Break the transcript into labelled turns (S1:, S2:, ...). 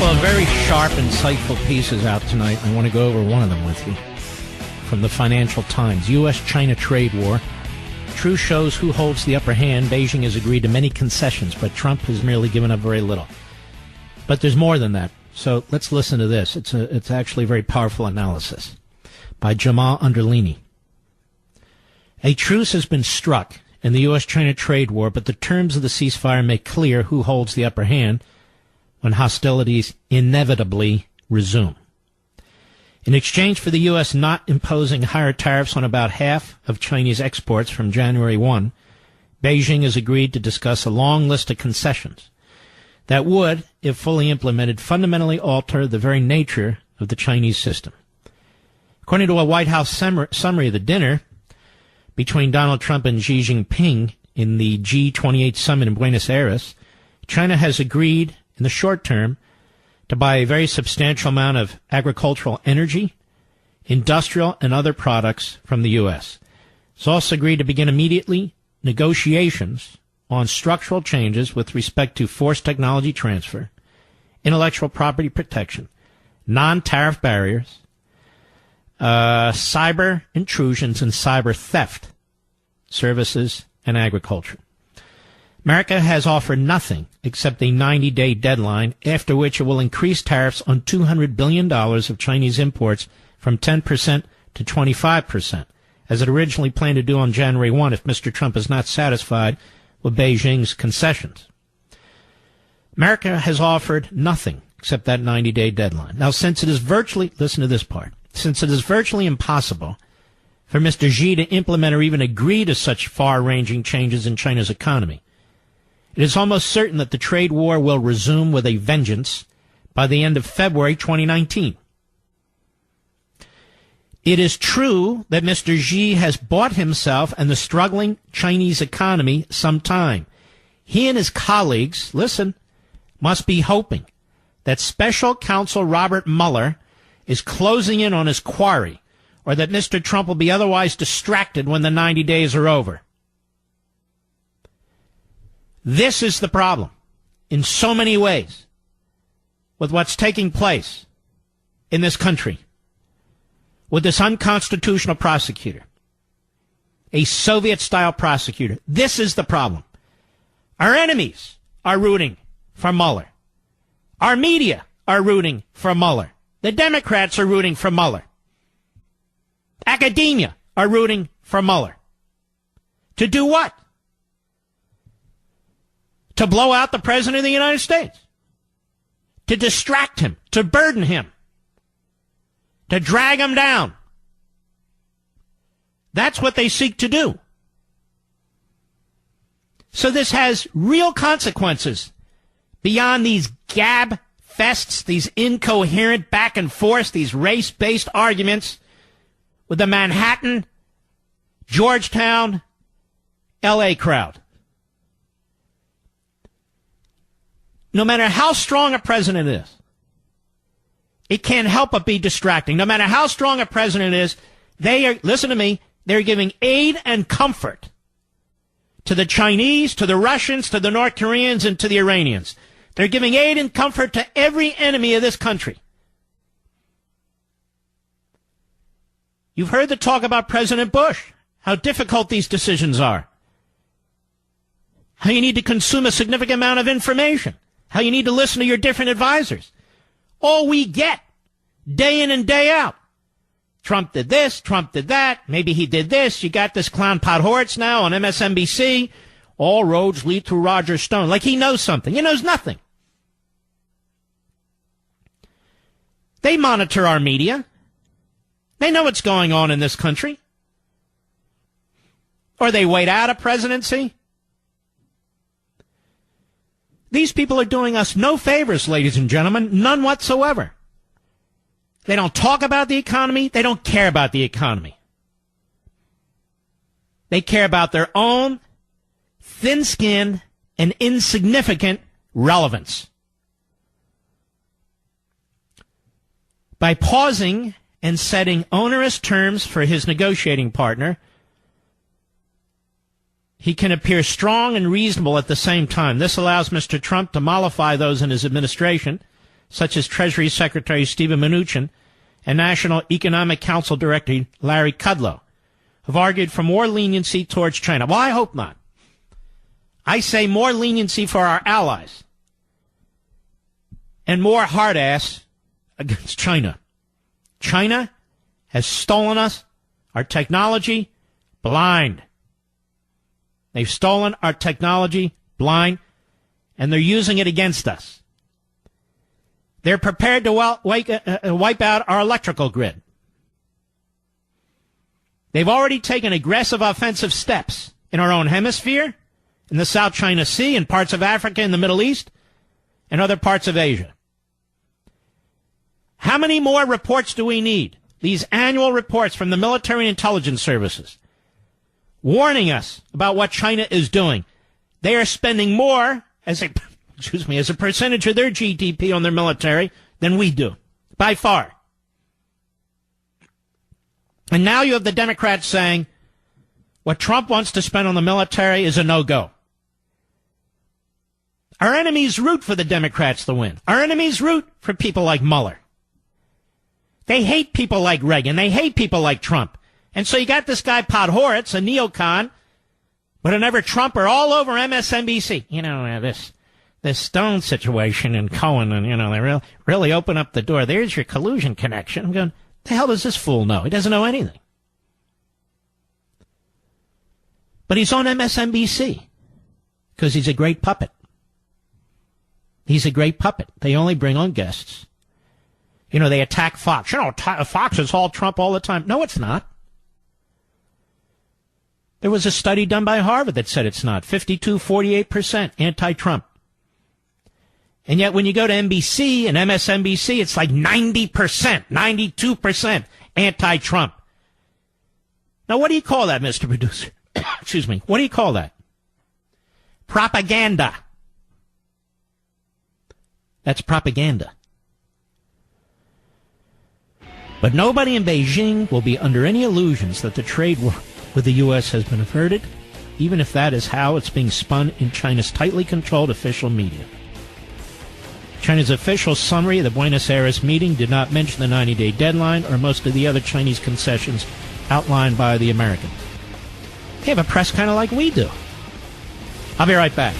S1: couple of very sharp, insightful pieces out tonight. I want to go over one of them with you. From the Financial Times, U.S. China trade war. Truce shows who holds the upper hand. Beijing has agreed to many concessions, but Trump has merely given up very little. But there's more than that. So let's listen to this. It's actually a very powerful analysis by Jamal Underlini. A truce has been struck in the U.S. China trade war, but the terms of the ceasefire make clear who holds the upper hand when hostilities inevitably resume. In exchange for the U.S. not imposing higher tariffs on about half of Chinese exports from January 1, Beijing has agreed to discuss a long list of concessions that would, if fully implemented, fundamentally alter the very nature of the Chinese system. According to a White House summary of the dinner between Donald Trump and Xi Jinping in the G28 summit in Buenos Aires, China has agreed in the short term to buy a very substantial amount of agricultural energy, industrial, and other products from the U.S. It's also agreed to begin immediately negotiations on structural changes with respect to forced technology transfer, intellectual property protection, non-tariff barriers, cyber intrusions, and cyber theft, services, and agriculture. America has offered nothing except a 90-day deadline, after which it will increase tariffs on $200 billion of Chinese imports from 10% to 25%, as it originally planned to do on January 1 if Mr. Trump is not satisfied with Beijing's concessions. America has offered nothing except that 90-day deadline. Now, since it is virtually, listen to this part, since it is virtually impossible for Mr. Xi to implement or even agree to such far-ranging changes in China's economy, it is almost certain that the trade war will resume with a vengeance by the end of February 2019. It is true that Mr. Xi has bought himself and the struggling Chinese economy some time. He and his colleagues, listen, must be hoping that Special Counsel Robert Mueller is closing in on his quarry, or that Mr. Trump will be otherwise distracted when the 90 days are over. This is the problem, in so many ways, with what's taking place in this country, with this unconstitutional prosecutor, a Soviet-style prosecutor. This is the problem. Our enemies are rooting for Mueller. Our media are rooting for Mueller. The Democrats are rooting for Mueller. Academia are rooting for Mueller. To do what? To blow out the President of the United States. To distract him. To burden him. To drag him down. That's what they seek to do. So this has real consequences beyond these gab fests, these incoherent back and forth, these race-based arguments with the Manhattan, Georgetown, L.A. crowd. No matter how strong a president is, it can't help but be distracting. No matter how strong a president is, they are, listen to me, they're giving aid and comfort to the Chinese, to the Russians, to the North Koreans, and to the Iranians. They're giving aid and comfort to every enemy of this country. You've heard the talk about President Bush, how difficult these decisions are, how you need to consume a significant amount of information, how you need to listen to your different advisors. All we get, day in and day out. Trump did this, Trump did that, maybe he did this, you got this clown Podhoretz now on MSNBC, all roads lead through Roger Stone, like he knows something. He knows nothing. They monitor our media. They know what's going on in this country. Or they wait out a presidency. These people are doing us no favors, ladies and gentlemen, none whatsoever. They don't talk about the economy. They don't care about the economy. They care about their own thin-skinned and insignificant relevance. By pausing and setting onerous terms for his negotiating partner, he can appear strong and reasonable at the same time. This allows Mr. Trump to mollify those in his administration, such as Treasury Secretary Steven Mnuchin and National Economic Council Director Larry Kudlow, have argued for more leniency towards China. Well, I hope not. I say more leniency for our allies and more hard ass against China. China has stolen us, our technology, blind. They've stolen our technology, blind, and they're using it against us. They're prepared to wipe out our electrical grid. They've already taken aggressive offensive steps in our own hemisphere, in the South China Sea, in parts of Africa, in the Middle East, and other parts of Asia. How many more reports do we need? These annual reports from the military and intelligence services warning us about what China is doing. They are spending more as a percentage of their GDP on their military than we do, by far. And now you have the Democrats saying what Trump wants to spend on the military is a no-go. Our enemies root for the Democrats to win. Our enemies root for people like Mueller. They hate people like Reagan. They hate people like Trump. And so you got this guy Podhoretz, a neocon, but an ever-Trumper all over MSNBC. You know, this Stone situation and Cohen, and, you know, they really open up the door. There's your collusion connection. I'm going, the hell does this fool know? He doesn't know anything. But he's on MSNBC because he's a great puppet. He's a great puppet. They only bring on guests. You know, they attack Fox. You know, Fox is all Trump all the time. No, it's not. There was a study done by Harvard that said it's not. 48% anti-Trump. And yet when you go to NBC and MSNBC, it's like 90%, 92% anti-Trump. Now, what do you call that, Mr. Producer? Excuse me. What do you call that? Propaganda. That's propaganda. But nobody in Beijing will be under any illusions that the trade war with the U.S. has been averted, even if that is how it's being spun in China's tightly controlled official media. China's official summary of the Buenos Aires meeting did not mention the 90-day deadline or most of the other Chinese concessions outlined by the Americans. They have a press kind of like we do. I'll be right back.